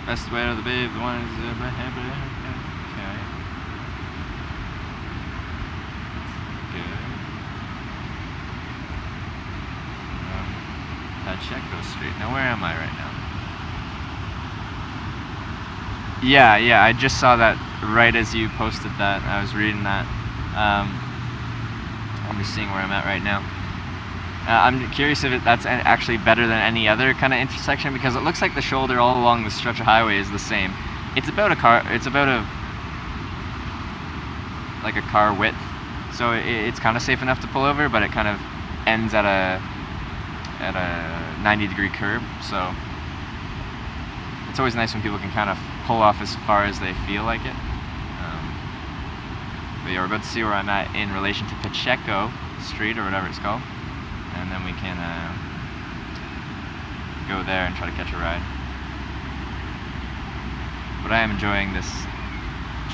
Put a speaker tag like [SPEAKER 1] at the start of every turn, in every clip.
[SPEAKER 1] Best way to the babe, the one is okay. Good. Pacheco Street. Now where am I right now? Yeah, I just saw that right as you posted that. I was reading that. I'm just seeing where I'm at right now. I'm curious if that's actually better than any other kind of intersection, because it looks like the shoulder all along the stretch of highway is the same. It's about a car width, so it's kind of safe enough to pull over, but it kind of ends at a 90-degree curve. So it's always nice when people can kind of pull off as far as they feel like it. But yeah, we're about to see where I'm at in relation to Pacheco Street, or whatever it's called, and then we can go there and try to catch a ride. But I am enjoying this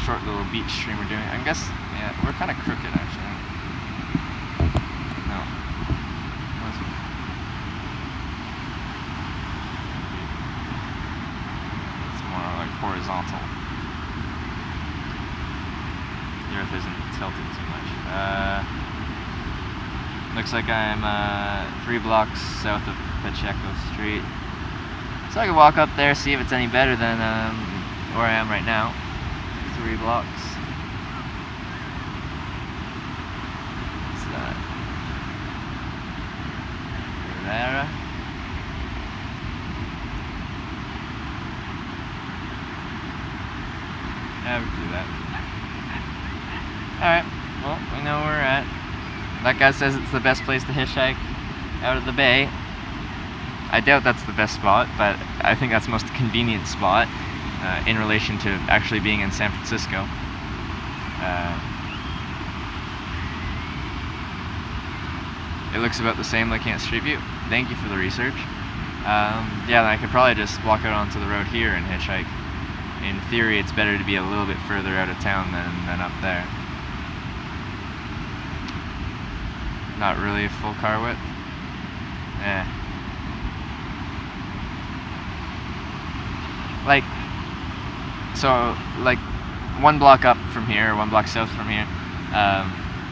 [SPEAKER 1] short little beach stream we're doing. I guess, yeah, we're kind of crooked actually. No. It's more like horizontal. The earth isn't tilted too much. Looks like I'm 3 blocks south of Pacheco Street. So I can walk up there, see if it's any better than where I am right now. 3 blocks. What's that? Rivera. Yeah, we can do that. Alright, well, we know where we're at. That guy says it's the best place to hitchhike out of the bay. I doubt that's the best spot, but I think that's the most convenient spot in relation to actually being in San Francisco. It looks about the same looking at Street View. Thank you for the research. Yeah, I could probably just walk out onto the road here and hitchhike. In theory, it's better to be a little bit further out of town than up there. Not really a full car width. Like 1 block up from here, 1 block south from here,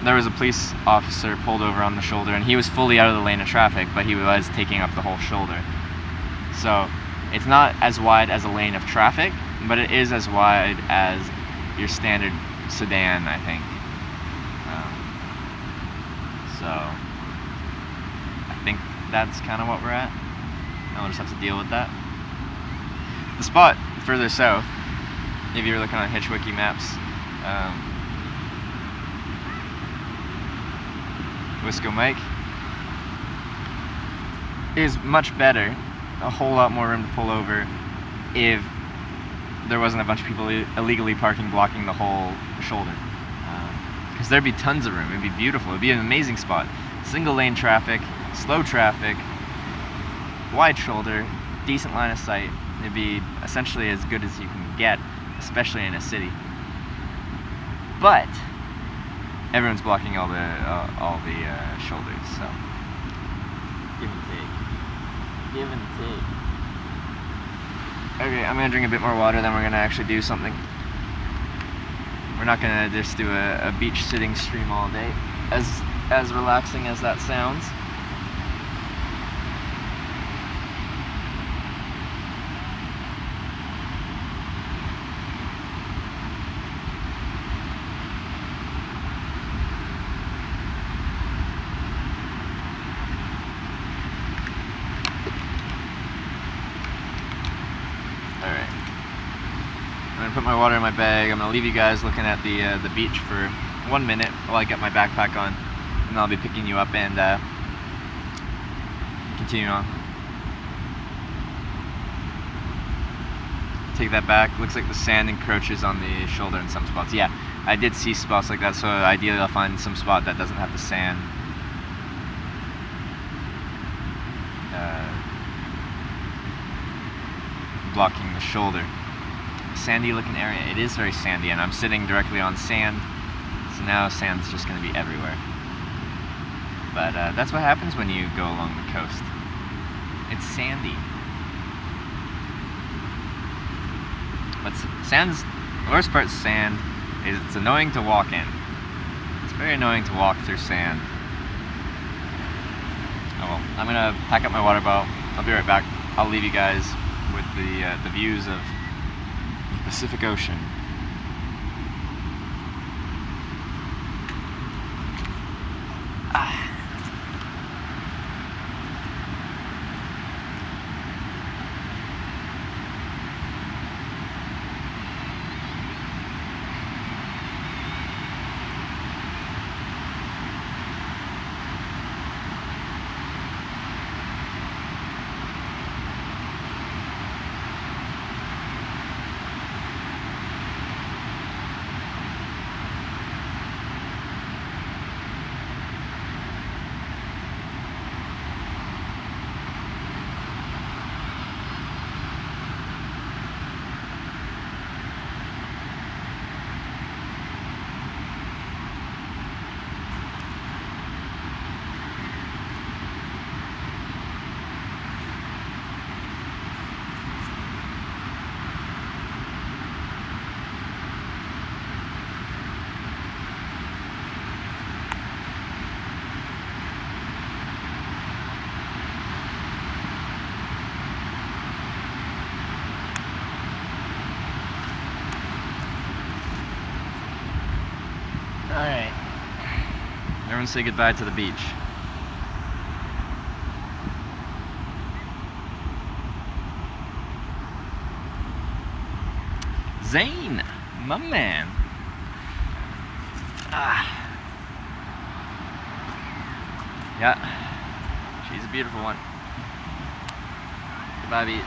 [SPEAKER 1] there was a police officer pulled over on the shoulder, and he was fully out of the lane of traffic, but he was taking up the whole shoulder. So it's not as wide as a lane of traffic, but it is as wide as your standard sedan, I think. So I think that's kind of what we're at. I'll just have to deal with that. The spot further south, if you're looking on HitchWiki maps, Wisco Mike, is much better, a whole lot more room to pull over if there wasn't a bunch of people illegally parking blocking the whole shoulder. Because there'd be tons of room. It'd be beautiful. It'd be an amazing spot. Single lane traffic, slow traffic, wide shoulder, decent line of sight. It'd be essentially as good as you can get, especially in a city. But everyone's blocking all the shoulders, so give and take. Give and take. Okay, I'm gonna drink a bit more water, then we're gonna actually do something. We're not gonna just do a beach sitting stream all day, as relaxing as that sounds. Put my water in my bag. I'm gonna leave you guys looking at the beach for 1 minute while I get my backpack on, and I'll be picking you up and continue on. Take that back. Looks like the sand encroaches on the shoulder in some spots. Yeah, I did see spots like that, so ideally I'll find some spot that doesn't have the sand. Blocking the shoulder. Sandy looking area. It is very sandy, and I'm sitting directly on sand, so now sand's just going to be everywhere. But that's what happens when you go along the coast. It's sandy. But sand's, the worst part of sand is it's annoying to walk in. It's very annoying to walk through sand. Oh well, I'm gonna pack up my water bottle. I'll be right back. I'll leave you guys with the views of the Pacific Ocean. Alright. Everyone say goodbye to the beach. Zane, my man. Yeah, she's a beautiful one. Goodbye, beach.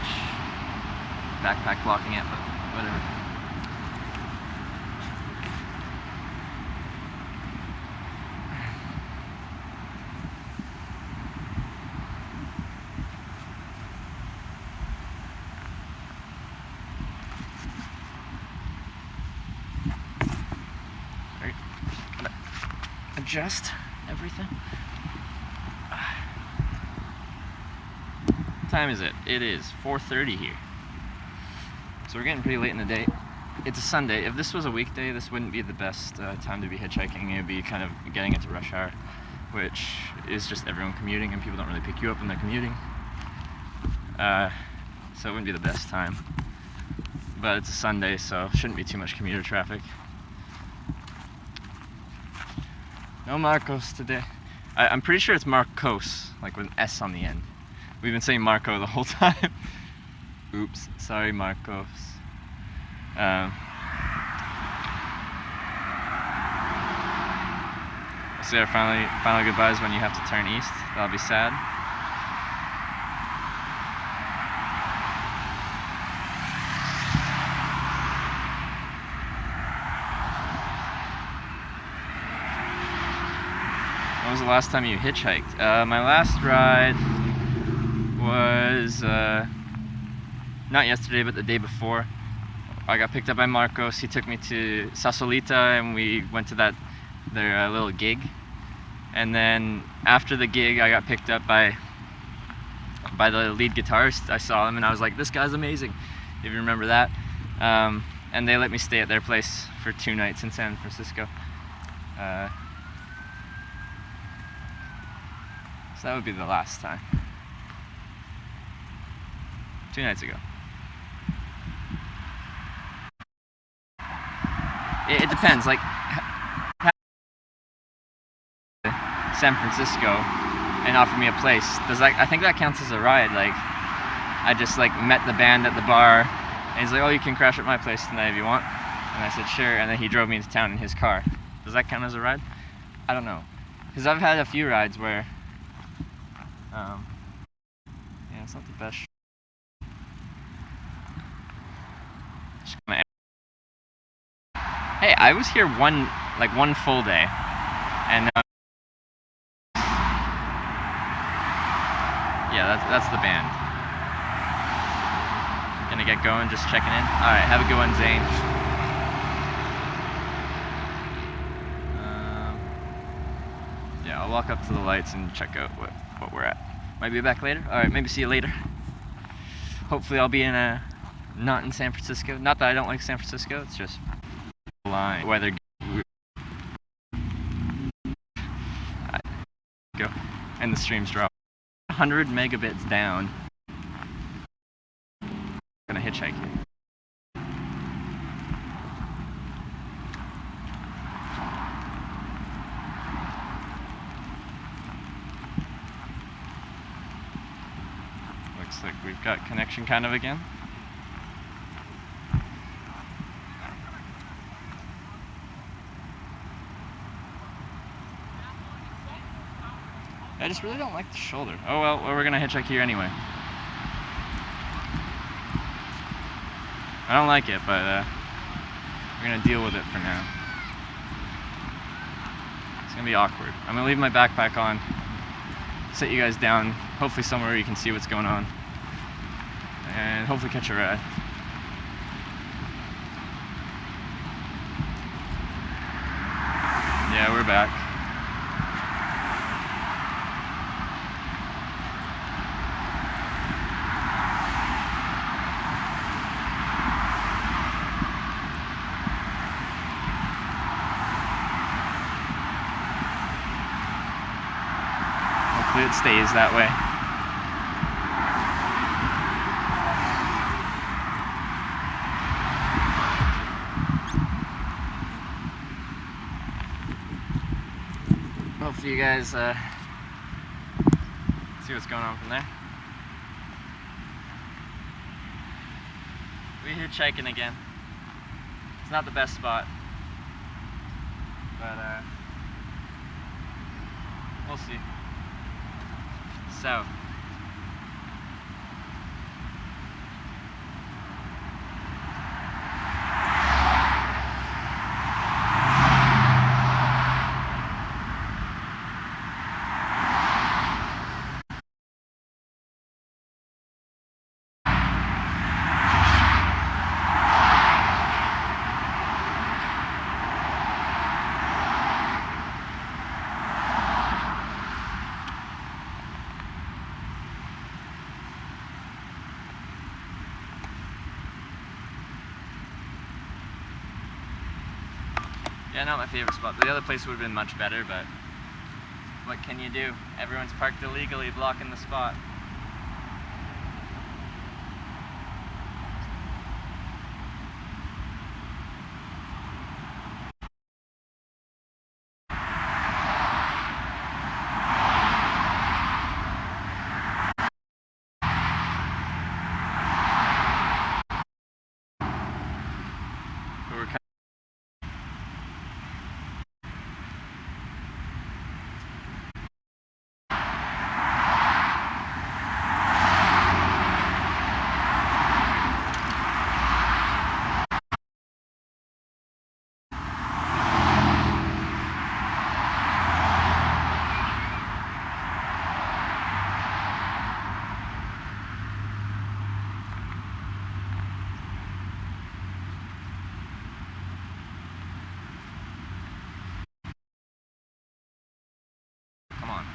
[SPEAKER 1] Backpack blocking it, but whatever. Adjust everything. What time is it? It is 4:30 here. So we're getting pretty late in the day. It's a Sunday. If this was a weekday, this wouldn't be the best time to be hitchhiking. It would be kind of getting into rush hour, which is just everyone commuting, and people don't really pick you up when they're commuting. So it wouldn't be the best time. But it's a Sunday, so shouldn't be too much commuter traffic. No Marcos today. I'm pretty sure it's Marcos, like with an S on the end. We've been saying Marco the whole time. Oops, sorry Marcos. I'll say our final goodbyes when you have to turn east. That'll be sad. When was the last time you hitchhiked? My last ride was not yesterday, but the day before. I got picked up by Marcos. He took me to Sasolita, and we went to their little gig. And then after the gig, I got picked up by the lead guitarist. I saw him, and I was like, "This guy's amazing," if you remember that. And they let me stay at their place for 2 nights in San Francisco. So that would be the last time. 2 nights ago. It depends, like San Francisco and offered me a place. I think that counts as a ride. Like, I just like met the band at the bar, and he's like, "Oh, you can crash at my place tonight if you want." And I said, "Sure." And then he drove me into town in his car. Does that count as a ride? I don't know, because I've had a few rides where yeah, it's not the best. Hey, I was here one full day, and yeah, that's the band. Gonna get going, just checking in. All right, have a good one, Zane. Yeah, I'll walk up to the lights and check out what we're at. Might be back later. All right, maybe see you later. Hopefully I'll be in a not in San Francisco. Not that I don't like San Francisco, it's just line weather. Go and the streams drop 100 megabits down. I'm gonna hitchhike here. Looks like we've got connection kind of again. I just really don't like the shoulder. Oh well, we're gonna hitchhike here anyway. I don't like it, but we're gonna deal with it for now. It's gonna be awkward. I'm gonna leave my backpack on, sit you guys down, hopefully somewhere where you can see what's going on, and hopefully catch a ride. Yeah, we're back. Hopefully it stays that way. Hopefully you guys see what's going on from there. We're hitchhiking again. It's not the best spot, but we'll see. So, yeah, not my favorite spot. The other place would have been much better, but what can you do? Everyone's parked illegally, blocking the spot. Come on.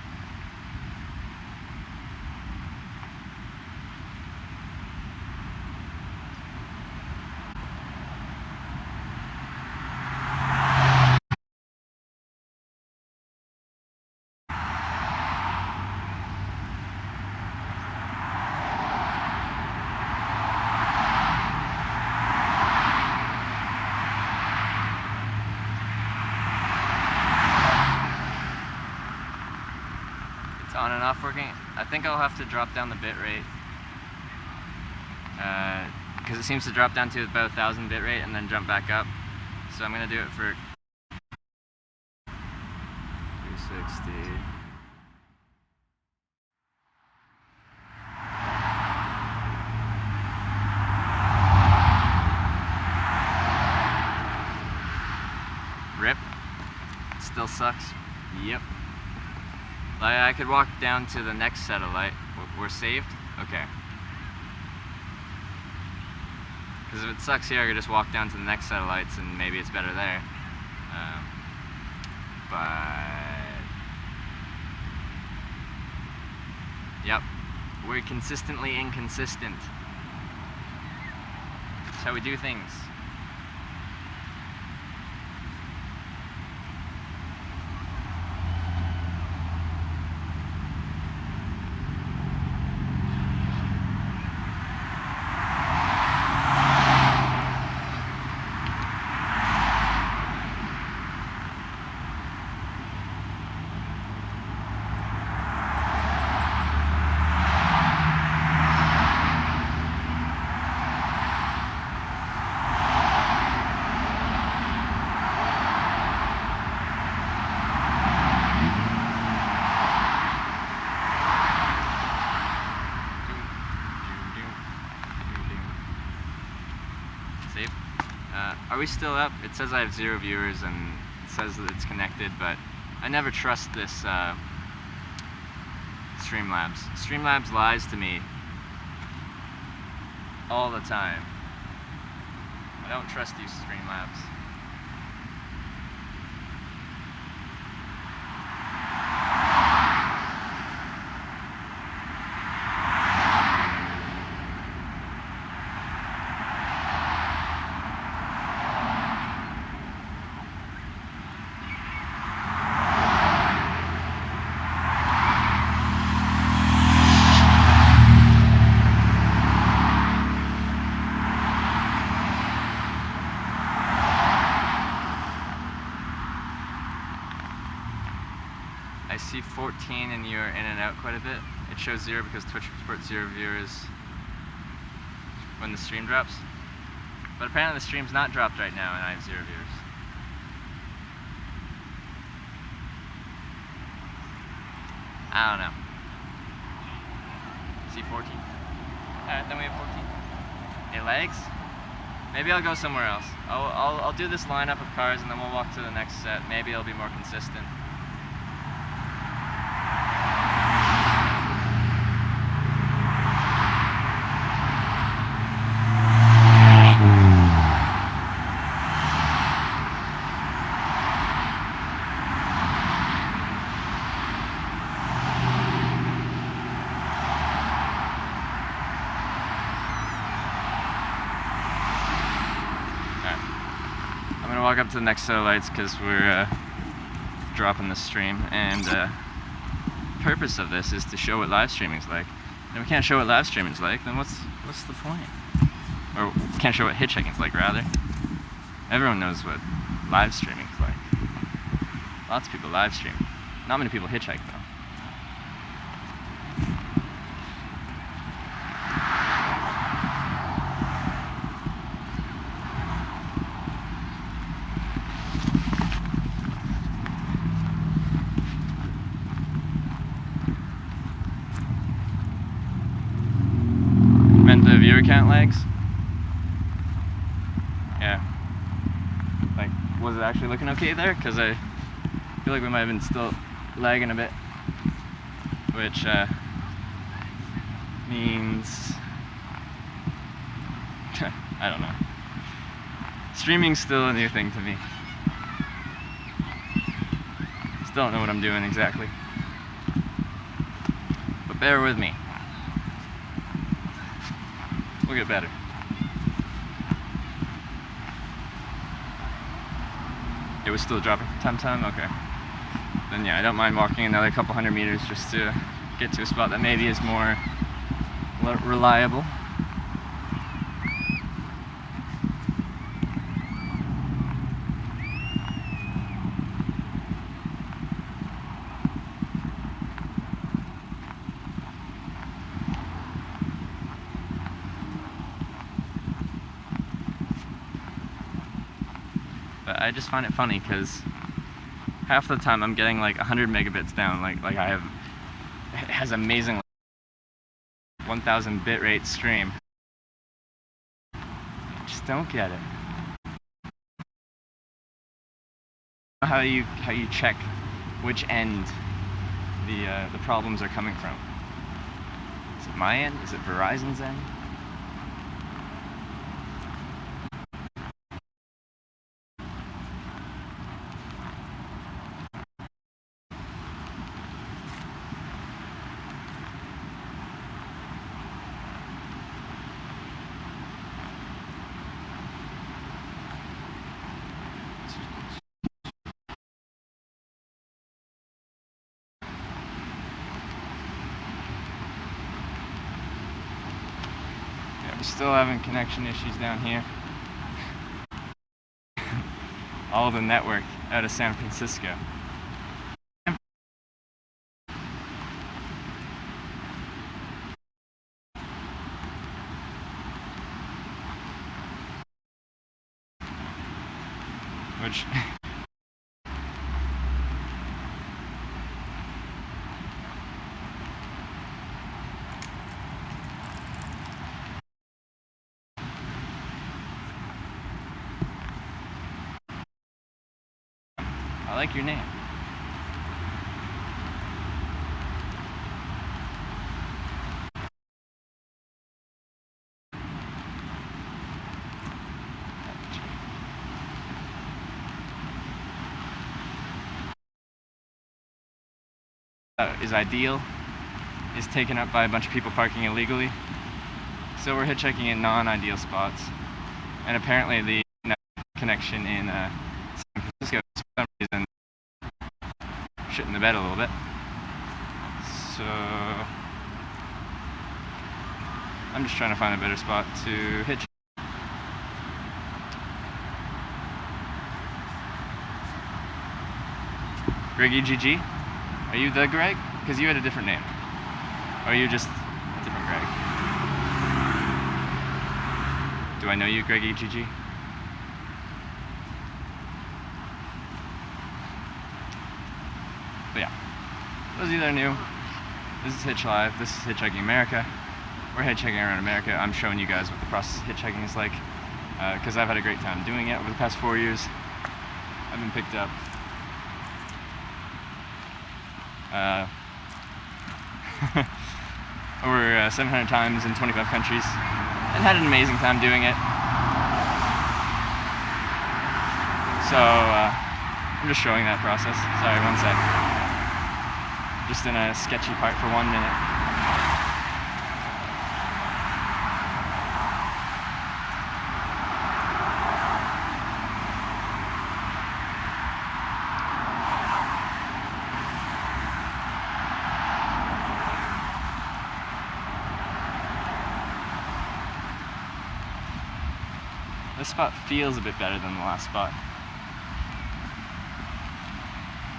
[SPEAKER 1] It's on and off working. I think I'll have to drop down the bit rate because it seems to drop down to about 1,000 bit rate and then jump back up. So I'm gonna do it for 360. Rip. It still sucks. Yep. I could walk down to the next satellite. We're saved? Okay. Because if it sucks here, I could just walk down to the next satellites and maybe it's better there. But... Yep. We're consistently inconsistent. That's how we do things. Are we still up? It says I have 0 viewers and it says that it's connected, but I never trust this Streamlabs. Streamlabs lies to me all the time. I don't trust these Streamlabs. I see 14 and you're in and out quite a bit. It shows 0 because Twitch reports 0 viewers when the stream drops. But apparently the stream's not dropped right now and I have 0 viewers. I don't know. See 14? Alright, then we have 14. It lags? Maybe I'll go somewhere else. I'll do this lineup of cars and then we'll walk to the next set. Maybe it'll be more consistent. Walk up to the next set of lights because we're dropping the stream, and the purpose of this is to show what live streaming's like. And if we can't show what live streaming's like, then what's the point? Or we can't show what hitchhiking's like, rather. Everyone knows what live streaming's like. Lots of people live stream. Not many people hitchhike though. The viewer count lags? Yeah. Like, was it actually looking okay there? Because I feel like we might have been still lagging a bit. Which means... I don't know. Streaming's still a new thing to me. Still don't know what I'm doing exactly. But bear with me. We'll get better. It was still dropping for time? Okay. Then yeah, I don't mind walking another couple 100 meters just to get to a spot that maybe is more reliable. I just find it funny because half the time I'm getting like 100 megabits down, like I have, it has amazing 1000 bitrate stream. I just don't get it. How you check which end the problems are coming from. Is it my end? Is it Verizon's end? We're still having connection issues down here. All the network out of San Francisco. Which I like your name. Is ideal, is taken up by a bunch of people parking illegally. So we're hitchhiking in non-ideal spots. And apparently the connection in San Francisco for some reason shitting the bed a little bit. So I'm just trying to find a better spot to hitch. Greggy GG? Are you the Greg? Because you had a different name. Or are you just a different Greg? Do I know you, Greggy GG? But yeah, those of you that are new, this is Hitch Live, this is Hitchhiking America. We're hitchhiking around America. I'm showing you guys what the process of hitchhiking is like, because I've had a great time doing it over the past 4 years. I've been picked up over 700 times in 25 countries and had an amazing time doing it. So I'm just showing that process. Sorry, one sec. Just in a sketchy part for 1 minute. This spot feels a bit better than the last spot.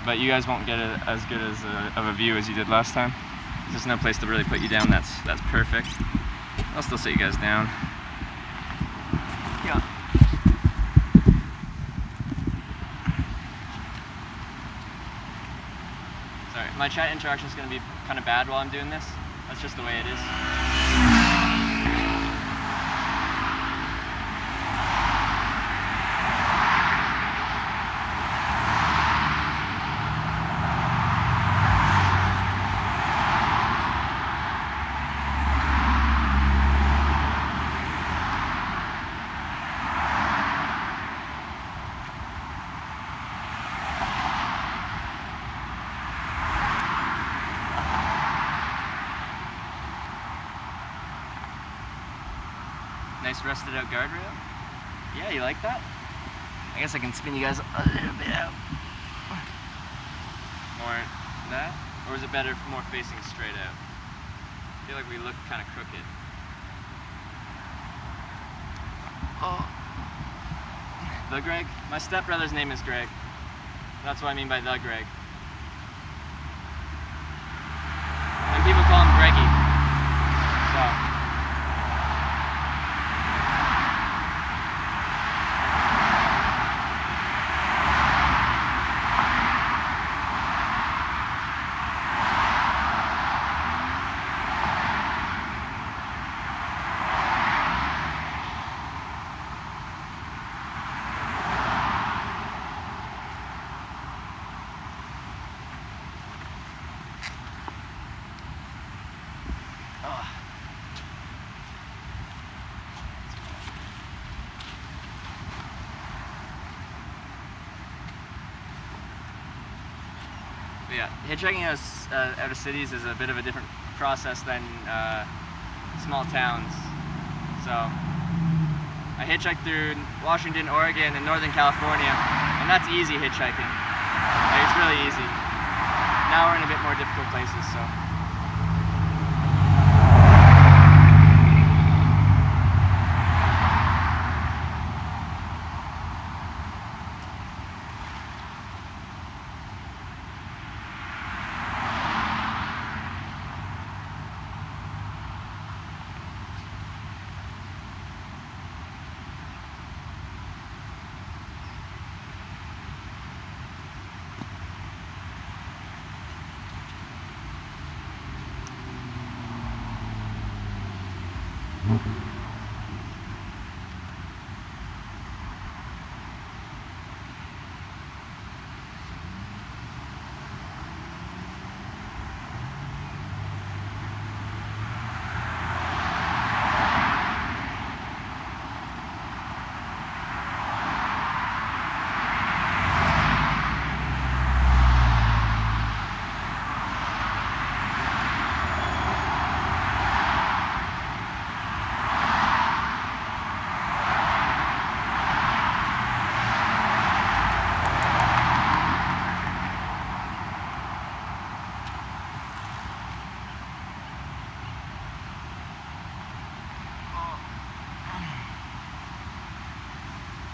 [SPEAKER 1] But you guys won't get as good of a view as you did last time. There's no place to really put you down. That's perfect. I'll still sit you guys down. Yeah. Sorry, my chat interaction is going to be kind of bad while I'm doing this. That's just the way it is. Nice rusted out guardrail. Yeah, you like that? I guess I can spin you guys a little bit out. More that? Or is it better more facing straight out? I feel like we look kind of crooked. Oh. The Greg? My stepbrother's name is Greg. That's what I mean by the Greg. And people call him Greggy. So. Yeah, hitchhiking out of cities is a bit of a different process than small towns. So I hitchhiked through Washington, Oregon, and Northern California, and that's easy hitchhiking. Like, it's really easy. Now we're in a bit more difficult places, so.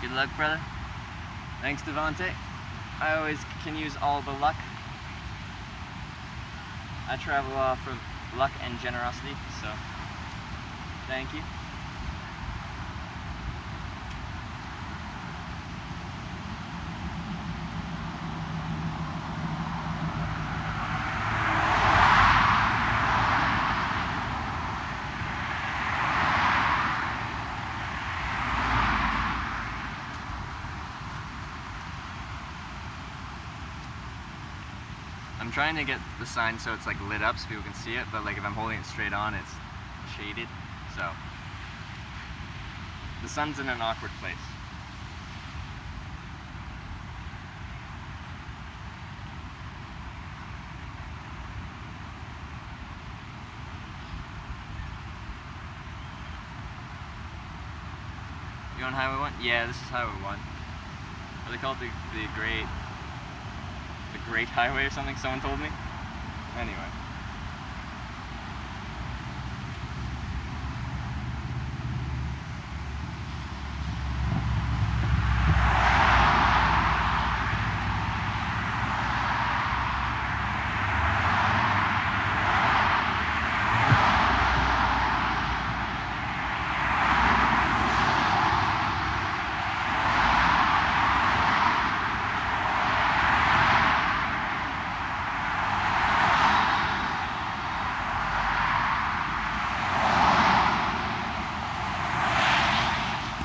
[SPEAKER 1] Good luck, brother. Thanks, Devontae. I always can use all the luck. I travel off of luck and generosity, so thank you. I'm trying to get the sign so it's like lit up so people can see it, but like if I'm holding it straight on, it's shaded. So the sun's in an awkward place. You on Highway 1? Yeah, this is Highway 1. What do they call it? The Great Highway or something, someone told me. Anyway.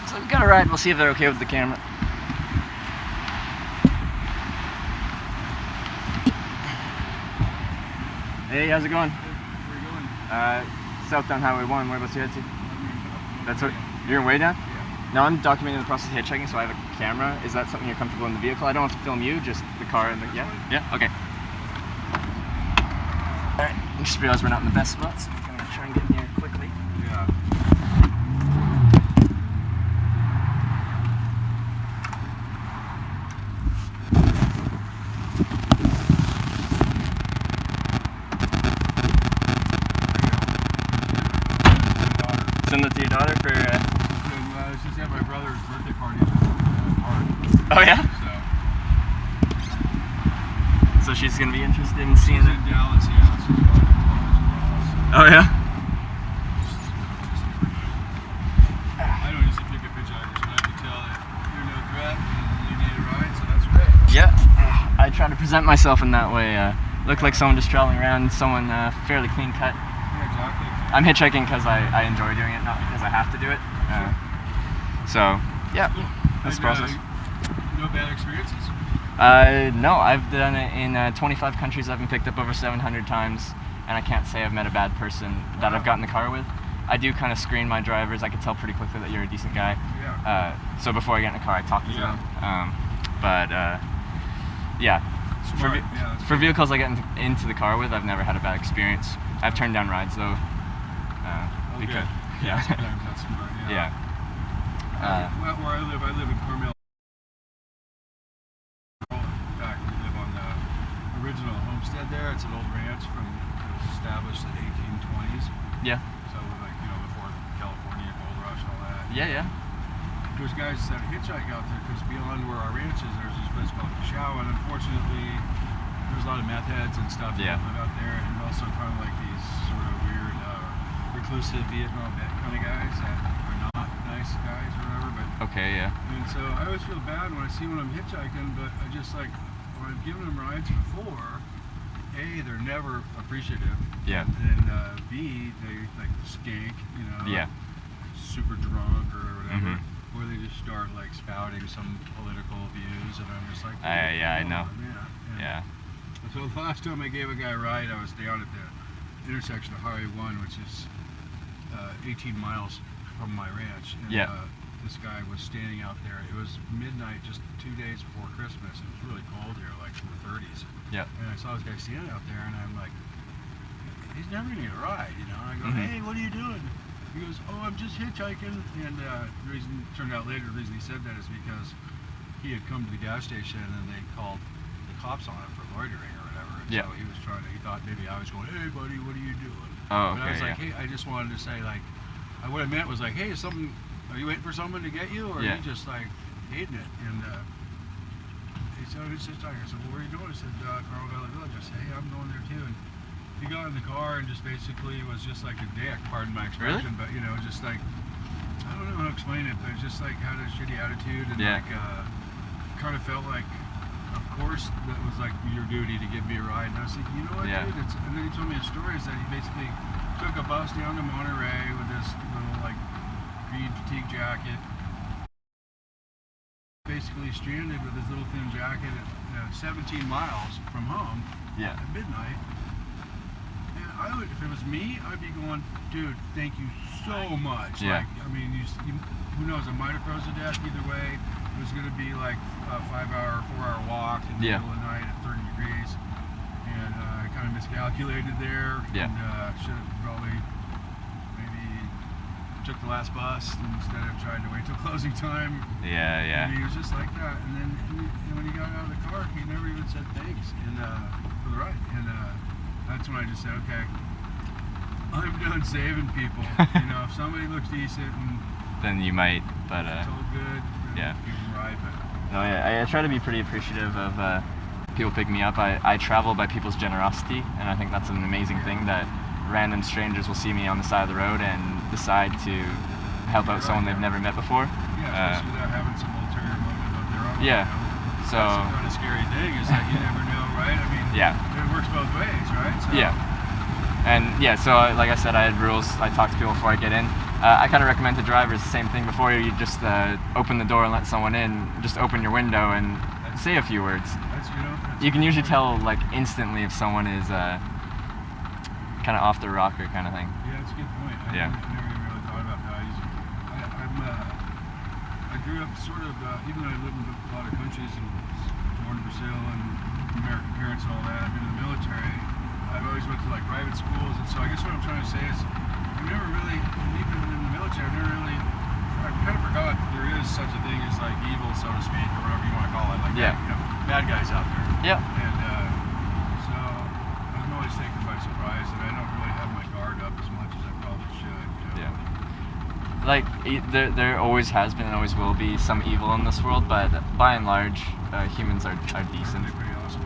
[SPEAKER 1] So we've got a ride, we'll see if they're okay with the camera. Hey, how's it going?
[SPEAKER 2] Where are you going?
[SPEAKER 1] Southbound Highway 1, whereabouts you head to? That's what, you're way down?
[SPEAKER 2] Yeah.
[SPEAKER 1] No, I'm documenting the process of hitchhiking, so I have a camera. Is that something you're comfortable in the vehicle? I don't have to film you, just the car and the, yeah? Yeah, okay. Alright, I just realized we're not in the best spot, so I'm gonna try and get in here quickly.
[SPEAKER 2] Yeah.
[SPEAKER 1] Send that to your daughter for,
[SPEAKER 2] It's just at my brother's birthday party at the park.
[SPEAKER 1] Oh yeah?
[SPEAKER 2] So
[SPEAKER 1] So she's gonna be interested in seeing
[SPEAKER 2] she's
[SPEAKER 1] it?
[SPEAKER 2] in Dallas, yeah. She's going to Dallas.
[SPEAKER 1] Oh yeah?
[SPEAKER 2] I don't usually pick up hitchhikers, but I can tell that you're no threat and you need a ride, so that's great.
[SPEAKER 1] Yeah. I try to present myself in that way. Look like someone just traveling around, someone fairly clean cut.
[SPEAKER 2] Yeah, exactly.
[SPEAKER 1] I'm hitchhiking because I enjoy doing it, not because I have to do it. So, yeah, that's the process.
[SPEAKER 2] No bad experiences?
[SPEAKER 1] No, I've done it in 25 countries. I've been picked up over 700 times, and I can't say I've met a bad person that I've got in the car with. I do kind of screen my drivers. I can tell pretty quickly that you're a decent guy.
[SPEAKER 2] Yeah.
[SPEAKER 1] So before I get in the car, I talk to them. Yeah.
[SPEAKER 2] Smart.
[SPEAKER 1] For vehicles I get into the car with, I've never had a bad experience. I've turned down rides though. Because,
[SPEAKER 2] yeah, sometimes that's smart.
[SPEAKER 1] Yeah.
[SPEAKER 2] Well, where I live in Carmel. In fact, we live on the original homestead there. It's an old ranch it was established in the 1820s.
[SPEAKER 1] Yeah.
[SPEAKER 2] So like, before California gold rush and all that.
[SPEAKER 1] Yeah.
[SPEAKER 2] There's guys that hitchhike out there because beyond where our ranch is, there's this place called Shaw, and unfortunately, there's a lot of meth heads and stuff that live out there, and also kind of like these sort of weird, reclusive Vietnam vet kind of guys that are not nice guys or whatever. But
[SPEAKER 1] okay, yeah.
[SPEAKER 2] And so I always feel bad when I see when I'm hitchhiking, but I just like when I've given them rides before. A, they're never appreciative.
[SPEAKER 1] Yeah.
[SPEAKER 2] And then B, they like skank,
[SPEAKER 1] Yeah.
[SPEAKER 2] super drunk or whatever, where they just start like spouting some political views, and I'm just like,
[SPEAKER 1] yeah, I know.
[SPEAKER 2] Yeah. So the last time I gave a guy a ride, I was down at the intersection of Highway 1, which is 18 miles from my ranch. And, this guy was standing out there. It was midnight, just 2 days before Christmas. It was really cold here, like in the 30s.
[SPEAKER 1] Yeah.
[SPEAKER 2] And I saw this guy standing out there, and I'm like, he's never gonna get a ride, you know. I go, hey, what are you doing? He goes, oh, I'm just hitchhiking. And the reason, turned out later, the reason he said that is because he had come to the gas station and they called the cops on him for loitering or whatever. And so he was he thought maybe I was going, hey, buddy, what are you doing?
[SPEAKER 1] Oh,
[SPEAKER 2] But
[SPEAKER 1] okay.
[SPEAKER 2] I was like, hey, I just wanted to say, like, what I meant was like, hey, are you waiting for someone to get you, or are you just like hating it? And he said, it's hitchhiking. I said, well, where are you going? He said, Carl Valley Village. I said, hey, I'm going there too. And he got in the car and just basically was just like a dick, pardon my expression, but you know, just like, I don't know how to explain it, but just like had a shitty attitude and like kind of felt like, of course, that was like your duty to give me a ride. And I was thinking, you know what, dude? And then he told me a story is that he basically took a bus down to Monterey with this little like green fatigue jacket, basically stranded with his little thin jacket at 17 miles from home at midnight. And I would, if it was me, I'd be going, dude, thank you so much. Like, I mean, who knows, I might have frozen to death either way. It was going to be like a 5-hour, 4-hour walk in the middle of the night at 30 degrees. And I kind of miscalculated there. And should have probably maybe took the last bus instead of trying to wait till closing time. And he was just like that. And then when he got out of the car, he never even said thanks for the ride. And that's when I just said, okay, I'm done saving people. You know, if somebody looks decent,
[SPEAKER 1] then you might, but
[SPEAKER 2] it's all good. Give them a ride, but
[SPEAKER 1] no, I try to be pretty appreciative of people picking me up. I travel by people's generosity, and I think that's an amazing thing that random strangers will see me on the side of the road and decide to help out someone they've never met before.
[SPEAKER 2] Especially without having some ulterior motive of their own.
[SPEAKER 1] So
[SPEAKER 2] that's the kind of scary thing is that you never know, right? I mean, it works both ways, right? So,
[SPEAKER 1] and so like I said, I had rules. I talk to people before I get in. I kind of recommend to drivers the same thing. Before you just open the door and let someone in, just open your window and say a few words. You can usually tell like instantly if someone is kind of off their rocker kind of thing.
[SPEAKER 2] Yeah, that's a good point. I never even really thought about that. I grew up sort of, even though I lived in a lot of countries and born in Brazil and American parents and all that, I've been in the military. I've always went to like private schools, and so I guess what I'm trying to say is I've never really, even in the military, I kind of forgot that there is such a thing as like evil, so to speak, or whatever you want to call it. Like, you know, bad guys out there. And so I'm always taken by surprise, and I don't really have my guard up as much as I probably should. You know?
[SPEAKER 1] Like there always has been and always will be some evil in this world, but by and large, humans are decent.
[SPEAKER 2] They're pretty awesome.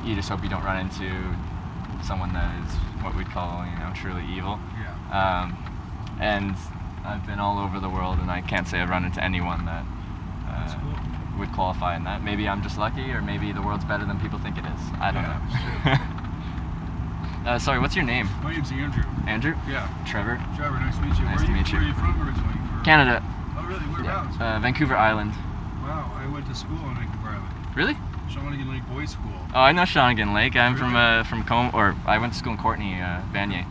[SPEAKER 1] You just hope you don't run into someone that is what we'd call, truly evil. And I've been all over the world, and I can't say I've run into anyone that would qualify in that. Maybe I'm just lucky, or maybe the world's better than people think it is. I don't know. Sorry, what's your name?
[SPEAKER 2] My name's Andrew.
[SPEAKER 1] Andrew?
[SPEAKER 2] Yeah.
[SPEAKER 1] Trevor?
[SPEAKER 2] Trevor, nice to meet you.
[SPEAKER 1] Nice to meet you.
[SPEAKER 2] Where are you from originally?
[SPEAKER 1] Canada.
[SPEAKER 2] Oh, really? Whereabouts?
[SPEAKER 1] Vancouver Island.
[SPEAKER 2] Wow, I went to school on Vancouver Island.
[SPEAKER 1] Really?
[SPEAKER 2] Shawnigan Lake Boys School.
[SPEAKER 1] Oh, I know Shawnigan Lake. I'm from I went to school in Courtenay, Vanier.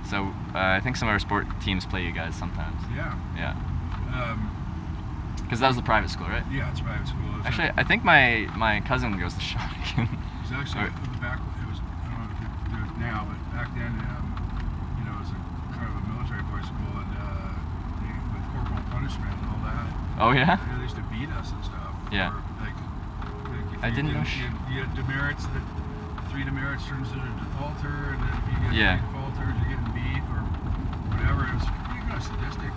[SPEAKER 1] So I think some of our sport teams play you guys sometimes.
[SPEAKER 2] Yeah.
[SPEAKER 1] Because that was the private school, right?
[SPEAKER 2] Yeah, it's a private school.
[SPEAKER 1] Actually, I think my cousin goes to Shawnigan.
[SPEAKER 2] It was actually back. It was, I don't know if they do it now, but back then, it was a kind of a military boys school, and with corporal punishment and all that.
[SPEAKER 1] Oh yeah.
[SPEAKER 2] They used to beat us and stuff.
[SPEAKER 1] Yeah. I didn't know.
[SPEAKER 2] You get demerits. 3 demerits turns into a defaulter, and then if you get 3 defaulters, you're getting beat or whatever. It was pretty kind of sadistic.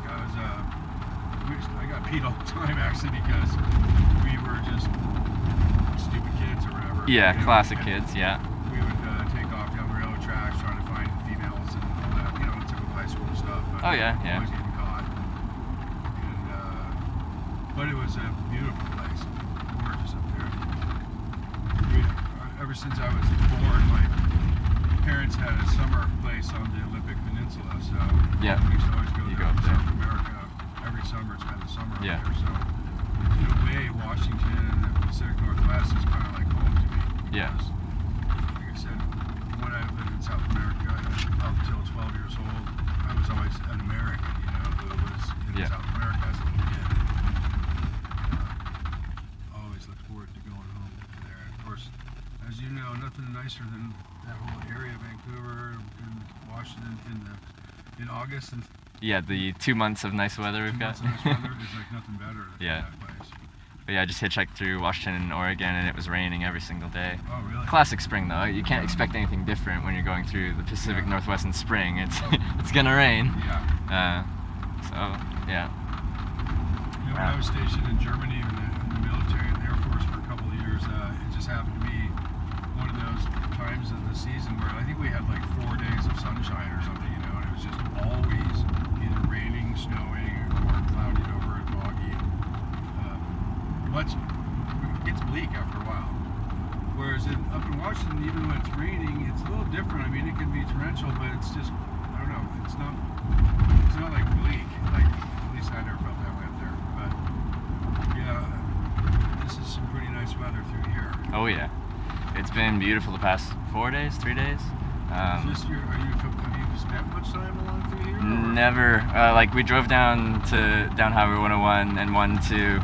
[SPEAKER 2] I got beat all the time actually because we were just stupid kids or whatever.
[SPEAKER 1] Yeah, classic kids. Yeah.
[SPEAKER 2] We would take off down the railroad tracks trying to find females and all that. Typical high school stuff. But always getting caught. And but it was a beautiful place. Gorgeous up there. Ever since I was born, my parents had a summer place on the Olympic Peninsula. Peninsula, so
[SPEAKER 1] Yeah.
[SPEAKER 2] we used to always go
[SPEAKER 1] You
[SPEAKER 2] there
[SPEAKER 1] go up
[SPEAKER 2] to
[SPEAKER 1] there.
[SPEAKER 2] South America every summer. It's kind of summer up
[SPEAKER 1] Yeah.
[SPEAKER 2] there, so in a way, Washington and the Pacific Northwest is kind of like home to me.
[SPEAKER 1] Yeah.
[SPEAKER 2] Because, like I said, when I lived in South America up until 12 years old, I was always an American, you know, who was in South America as a little kid. Always looked forward to going home there. And of course, as you know, nothing nicer than that whole area, Vancouver and Washington in August and
[SPEAKER 1] Yeah, the 2 months of nice weather we've got.
[SPEAKER 2] 2 months of nice weather is like nothing better than
[SPEAKER 1] Yeah.
[SPEAKER 2] that place.
[SPEAKER 1] But yeah, I just hitchhiked through Washington and Oregon, and it was raining every single day.
[SPEAKER 2] Oh, really?
[SPEAKER 1] Classic spring though. You can't expect anything different when you're going through the Pacific Northwest in spring. It's gonna rain.
[SPEAKER 2] Yeah.
[SPEAKER 1] So yeah.
[SPEAKER 2] You know, when I was stationed in Germany in the military, in the Air Force for a couple of years, it just happened to be one of those times of the season where I think we had like 4 days of sunshine or something, you know, and it was just always either raining, snowing, or cloudy over and foggy. It gets bleak after a while. Whereas up in Washington, even when it's raining, it's a little different. I mean, it can be torrential, but it's just, I don't know, it's not like bleak. Like, at least I never felt that way up there. But yeah, this is some pretty nice weather through here.
[SPEAKER 1] Oh yeah. It's been beautiful the past 4 days, 3 days.
[SPEAKER 2] Have you spent much time along through here?
[SPEAKER 1] Never. Like we drove down Highway 101 and one to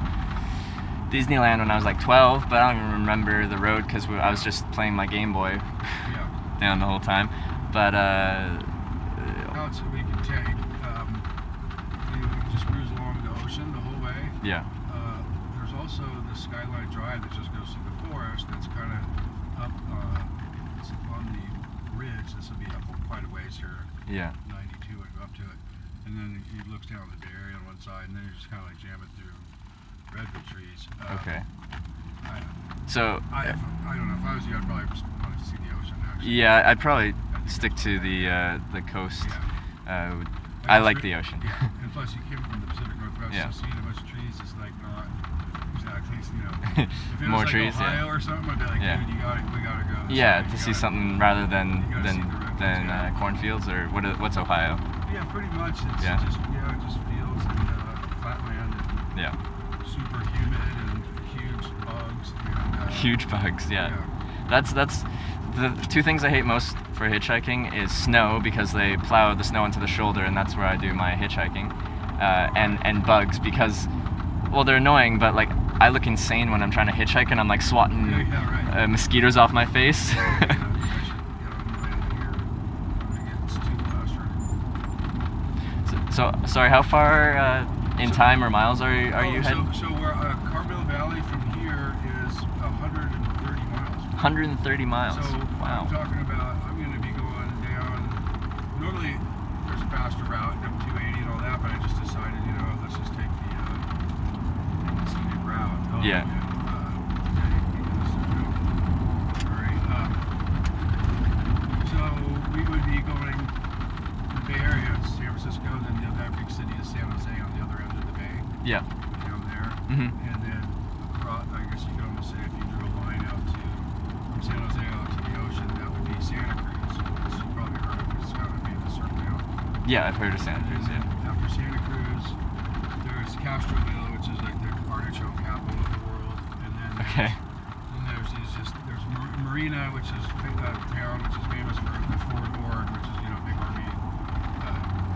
[SPEAKER 1] Disneyland when I was like 12, but I don't even remember the road because I was just playing my Game Boy down the whole time. But
[SPEAKER 2] routes that we can take, we can just cruise along the ocean the whole way.
[SPEAKER 1] Yeah.
[SPEAKER 2] There's also the Skyline Drive that just goes through the forest. That's kind of up it's on the ridge. This will be up quite a ways here.
[SPEAKER 1] Yeah.
[SPEAKER 2] 92 and up to it, and then it looks down the Bay Area on one side, and then you're just kind of like jamming through redwood trees.
[SPEAKER 1] Okay.
[SPEAKER 2] I don't know. If I was you, I'd probably just want to see the ocean. Actually.
[SPEAKER 1] Yeah, I'd probably stick to the coast.
[SPEAKER 2] Yeah.
[SPEAKER 1] I like the ocean.
[SPEAKER 2] Yeah, and plus you came from the Pacific Northwest,
[SPEAKER 1] Yeah.
[SPEAKER 2] so seeing a bunch of trees is like not exactly, you know. If it
[SPEAKER 1] More
[SPEAKER 2] was like
[SPEAKER 1] trees,
[SPEAKER 2] Ohio or something, I'd be like,
[SPEAKER 1] Yeah.
[SPEAKER 2] dude, we gotta go.
[SPEAKER 1] Yeah, to see something rather than
[SPEAKER 2] you gotta see the redwoods,
[SPEAKER 1] cornfields or what's Ohio?
[SPEAKER 2] Yeah, pretty much. It's
[SPEAKER 1] Yeah.
[SPEAKER 2] just fields and flatland and
[SPEAKER 1] Yeah.
[SPEAKER 2] super humid and huge bugs. And,
[SPEAKER 1] Huge bugs. Yeah. That's the two things I hate most for hitchhiking is snow because they plow the snow into the shoulder and that's where I do my hitchhiking, and bugs because, well, they're annoying, but like I look insane when I'm trying to hitchhike and I'm like swatting mosquitoes off my face. So sorry, how far in time or miles are you heading?
[SPEAKER 2] So where Carmel Valley from here is 130 miles.
[SPEAKER 1] 130 miles.
[SPEAKER 2] So
[SPEAKER 1] wow.
[SPEAKER 2] I'm talking about, I'm going to be going down, normally there's a faster route, down 280 and all that, but I just decided, you know, let's just take the scenic route.
[SPEAKER 1] Yeah.
[SPEAKER 2] So we would be going to the Bay Area, San Francisco, then the other big city is San Jose on the other end of the bay.
[SPEAKER 1] Yeah.
[SPEAKER 2] Down there.
[SPEAKER 1] Mm-hmm.
[SPEAKER 2] And then across, I guess you could almost say if you drew a line out from San Jose out to the ocean, that would be Santa Cruz. Which you probably heard of, it's kind of famous circle now.
[SPEAKER 1] Yeah, I've heard of Santa Cruz, yeah.
[SPEAKER 2] After Santa Cruz, there's Castroville, which is like the artichoke capital of the world. And then there's Marina, which is a town which is famous for the Fort Ord, which is, you know, a big army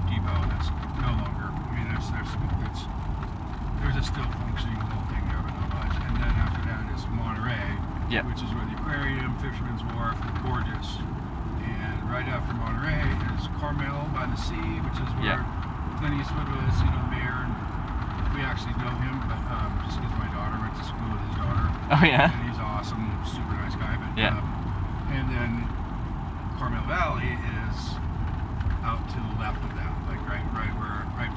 [SPEAKER 2] depot that's no longer, I mean, there's a still functioning whole thing there, but not much. And then after that is Monterey, which is where the aquarium, Fisherman's Wharf, gorgeous. And right after Monterey is Carmel by the Sea, which is where Clint Eastwood was, you know, mayor. And we actually know him, but just because my daughter went to school with his daughter.
[SPEAKER 1] Oh yeah.
[SPEAKER 2] And he's awesome, super nice guy. But and then Carmel Valley is out to the left of that, like right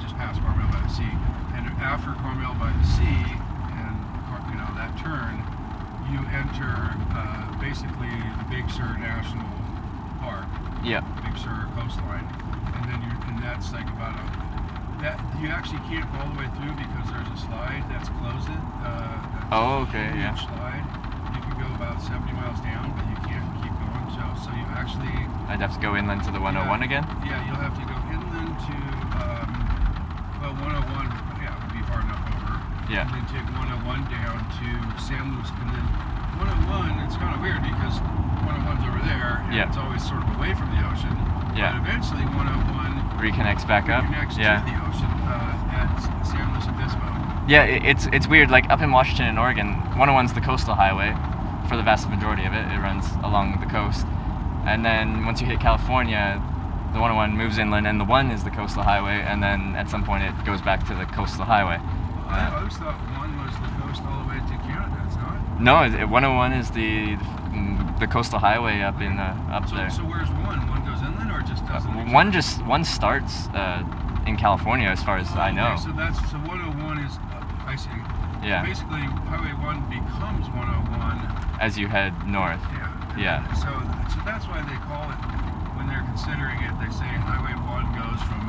[SPEAKER 2] just past Carmel by the Sea. And after Carmel by the Sea, and you know that turn, you enter basically the Big Sur National Park.
[SPEAKER 1] Yeah.
[SPEAKER 2] Big Sur coastline, and then that's like about that you actually can't go all the way through because there's a slide that's closed it. Huge slide. You can go about 70 miles down, but you can't keep going. So you actually.
[SPEAKER 1] I'd have to go inland to the 101 again.
[SPEAKER 2] Yeah, you'll have to go to, well, 101, yeah, would be far enough over.
[SPEAKER 1] Yeah.
[SPEAKER 2] And then take 101 down to San Luis, and then 101, it's kind of weird because 101's over there, and it's always sort of away from the ocean.
[SPEAKER 1] Yeah.
[SPEAKER 2] But eventually 101
[SPEAKER 1] reconnects back up.
[SPEAKER 2] Reconnects to the ocean at San Luis Obispo.
[SPEAKER 1] Yeah, it's weird. Like up in Washington and Oregon, 101's the coastal highway for the vast majority of it. It runs along the coast. And then once you hit California, the 101 moves inland, and the 1 is the coastal highway, and then at some point it goes back to the coastal highway.
[SPEAKER 2] I always thought 1 was the coast all the way to Canada. It's not?
[SPEAKER 1] No, 101 is the coastal highway up in there.
[SPEAKER 2] So where's 1? 1 goes inland, or just doesn't?
[SPEAKER 1] 1 starts in California, as far as I know.
[SPEAKER 2] Okay, so 101 is. I see.
[SPEAKER 1] Yeah.
[SPEAKER 2] So basically, Highway 1 becomes 101
[SPEAKER 1] as you head north.
[SPEAKER 2] Yeah. So that's why they call it, when they're considering it, they say Highway 1 goes from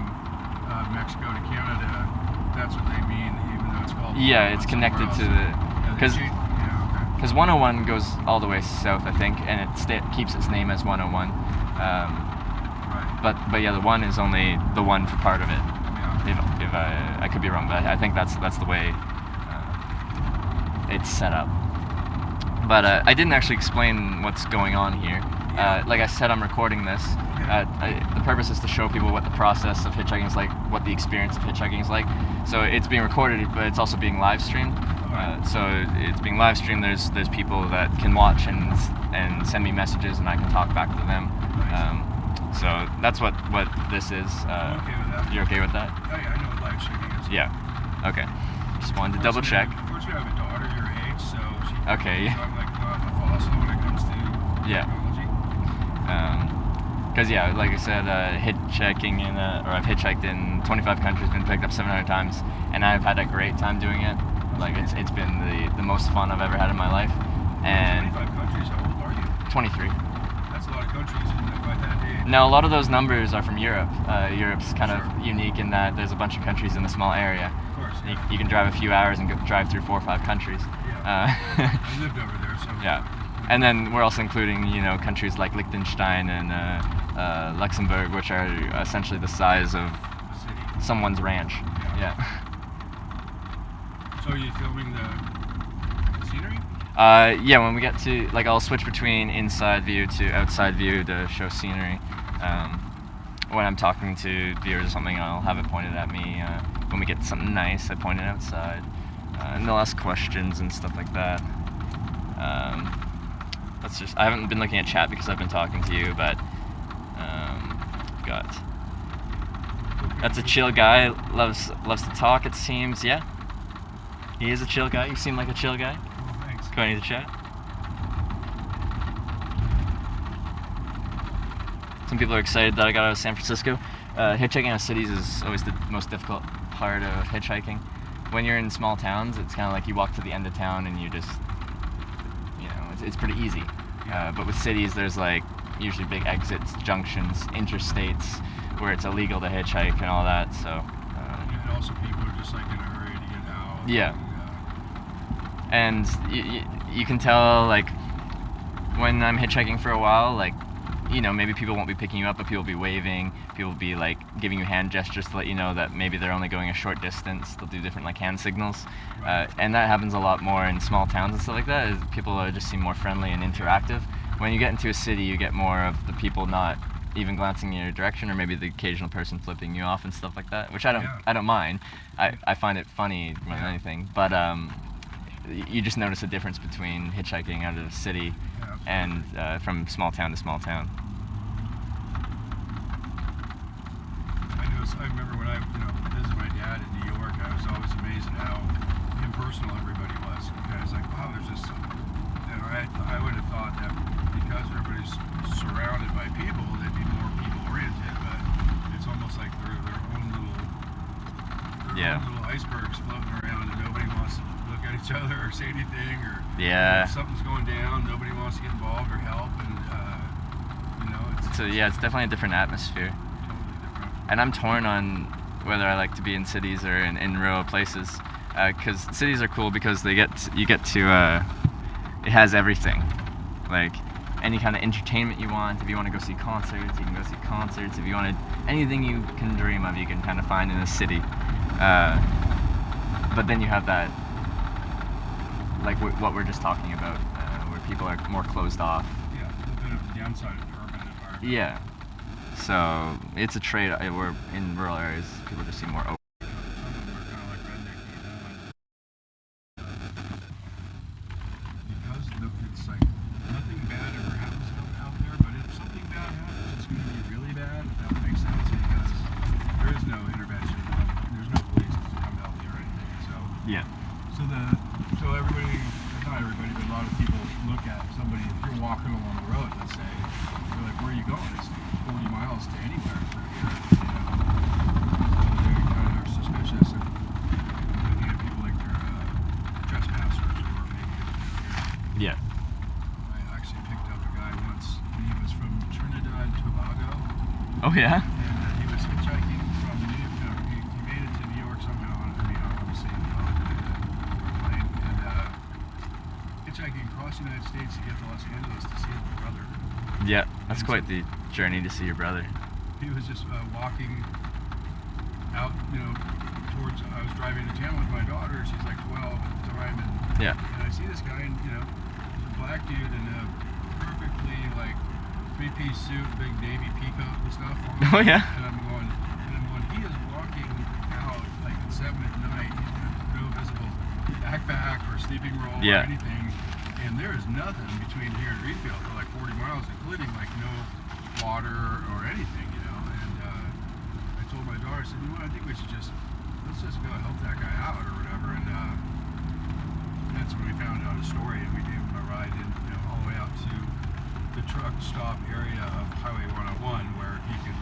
[SPEAKER 2] Mexico to Canada. That's what they mean, even though it's called.
[SPEAKER 1] Yeah, it's connected to the. Because 101 goes all the way south, I think, and it keeps its name as 101.
[SPEAKER 2] Right.
[SPEAKER 1] But yeah, the 1 is only the 1 for part of it. If I could be wrong, but I think that's the way it's set up. But I didn't actually explain what's going on here. Like I said, I'm recording this. The purpose is to show people what the process of hitchhiking is like, what the experience of hitchhiking is like. So it's being recorded, but it's also being live streamed. So it's being live streamed. There's people that can watch and send me messages, and I can talk back to them. So that's what this is.
[SPEAKER 2] I'm okay with that.
[SPEAKER 1] You're okay with that?
[SPEAKER 2] Oh, yeah, I know what live streaming is.
[SPEAKER 1] Yeah. Okay. Just wanted to double check.
[SPEAKER 2] Unfortunately, I have a daughter your age, so she's like a fossil when it comes to technology.
[SPEAKER 1] Because like I said, hitchhiking or I've hitchhiked in 25 countries, been picked up 700 times, and I've had a great time doing it. Like it's been the most fun I've ever had in my life. And
[SPEAKER 2] 25 countries. How old are you?
[SPEAKER 1] 23.
[SPEAKER 2] That's a lot of countries by that age.
[SPEAKER 1] No, a lot of those numbers are from Europe. Europe's kind of unique in that there's a bunch of countries in a small area.
[SPEAKER 2] Of course. Yeah.
[SPEAKER 1] You can drive a few hours and drive through 4 or 5 countries.
[SPEAKER 2] Yeah. I lived over there, so.
[SPEAKER 1] Yeah. And then we're also including, countries like Liechtenstein and Luxembourg, which are essentially the size of someone's ranch. Yeah.
[SPEAKER 2] So are you filming the scenery?
[SPEAKER 1] Yeah, when we get to, I'll switch between inside view to outside view to show scenery. When I'm talking to viewers or something, I'll have it pointed at me. When we get to something nice, I point it outside. And they'll ask questions and stuff like that. I haven't been looking at chat because I've been talking to you, but that's a chill guy, loves to talk, it seems. Yeah, he is a chill guy. You seem like a chill guy.
[SPEAKER 2] Oh, thanks.
[SPEAKER 1] Going to the chat. Some people are excited that I got out of San Francisco. Hitchhiking out of cities is always the most difficult part of hitchhiking. When you're in small towns, it's kind of like you walk to the end of town and you just, it's pretty easy. But with cities, there's usually big exits, junctions, interstates, where it's illegal to hitchhike and all that. So.
[SPEAKER 2] And also people are just in a hurry to get out.
[SPEAKER 1] Yeah. And you can tell when I'm hitchhiking for a while, maybe people won't be picking you up, but people will be waving. People will be giving you hand gestures to let you know that maybe they're only going a short distance. They'll do different hand signals, and that happens a lot more in small towns and stuff like that. People just seem more friendly and interactive. When you get into a city, you get more of the people not even glancing in your direction, or maybe the occasional person flipping you off and stuff like that, which I don't mind. I find it funny more than anything, but you just notice a difference between hitchhiking out of the city and from small town to small town.
[SPEAKER 2] I remember when I visited my dad in New York, I was always amazed at how impersonal everybody was. I was like, wow, there's just, I would have thought that because everybody's surrounded by people, they'd be more people-oriented, but it's almost like they're their own little icebergs floating around, and nobody wants to look at each other or say anything, or if something's going down, nobody wants to get involved or help, and
[SPEAKER 1] it's definitely a different atmosphere. And I'm torn on whether I like to be in cities or in rural places, because cities are cool because it has everything. any kind of entertainment you want. If you want to go see concerts, you can go see concerts. If you wanted anything you can dream of, you can kind of find in a city. But then you have that, like what we're just talking about, where people are more closed off.
[SPEAKER 2] Yeah, a little bit of the downside of the urban environment.
[SPEAKER 1] Yeah. So it's a trade. We're in rural areas, people just seem more open.
[SPEAKER 2] Some of them are kind of like rednecky, you know, and because it's like nothing bad ever happens out there, but if something bad happens, it's going to be really bad, if that makes sense, because there is no intervention, there's no police to come help you or anything, so.
[SPEAKER 1] Yeah.
[SPEAKER 2] So everybody, not everybody, but a lot of people look at somebody, if you're walking along the road, let's say, they're like, where are you going? It's 40 miles to anywhere through here, you know. So they kind of are suspicious and looking at people like they're trespassers or maybe.
[SPEAKER 1] Yeah.
[SPEAKER 2] I actually picked up a guy once, and he was from Trinidad and Tobago.
[SPEAKER 1] Oh yeah?
[SPEAKER 2] And he was hitchhiking from New York. He made it to New York somehow. I mean, obviously, plane. And hitchhiking across the United States to get to Los Angeles to see his brother.
[SPEAKER 1] Yeah, that's quite the journey to see your brother.
[SPEAKER 2] He was just walking out, you know, towards. I was driving to town with my daughter. She's like 12 at the time, and
[SPEAKER 1] Yeah.
[SPEAKER 2] I see this guy, and you know, he's a black dude in a perfectly like three-piece suit, big navy peacoat and stuff.
[SPEAKER 1] Oh yeah.
[SPEAKER 2] And I'm going, he is walking out like at 7 at night. He's got no visible backpack or sleeping roll or anything. And there is nothing between here and Reedfield for like 40 miles, including like no water or anything, you know. And I told my daughter, I said, you know what, I think we should let's just go help that guy out or whatever. And that's when we found out his story, and we gave him a ride in, you know, all the way out to the truck stop area of Highway 101, where he could,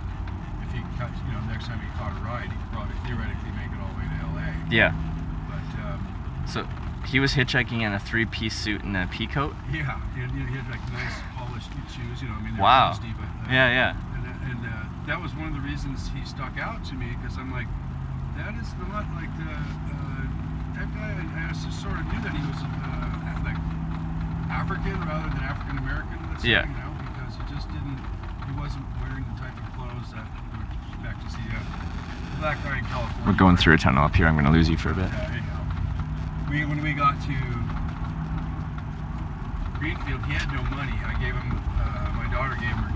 [SPEAKER 2] if he cut, you know, next time he caught a ride, he could probably theoretically make it all the way to LA.
[SPEAKER 1] Yeah.
[SPEAKER 2] But
[SPEAKER 1] so he was hitchhiking in a three-piece suit and a peacoat?
[SPEAKER 2] yeah, he had like nice polished shoes, you know, I mean, they
[SPEAKER 1] Wow.
[SPEAKER 2] were rusty, but
[SPEAKER 1] Yeah.
[SPEAKER 2] and that was one of the reasons he stuck out to me, because I'm like, that is not like that guy. I just sort of knew that he was like African rather than African American, let's say, you know, because he wasn't wearing the type of clothes that you would expect to see a black guy in California.
[SPEAKER 1] We're going through a tunnel up here. I'm going to lose you for a bit.
[SPEAKER 2] When we got to Greenfield, he had no money. I gave him, my daughter gave him her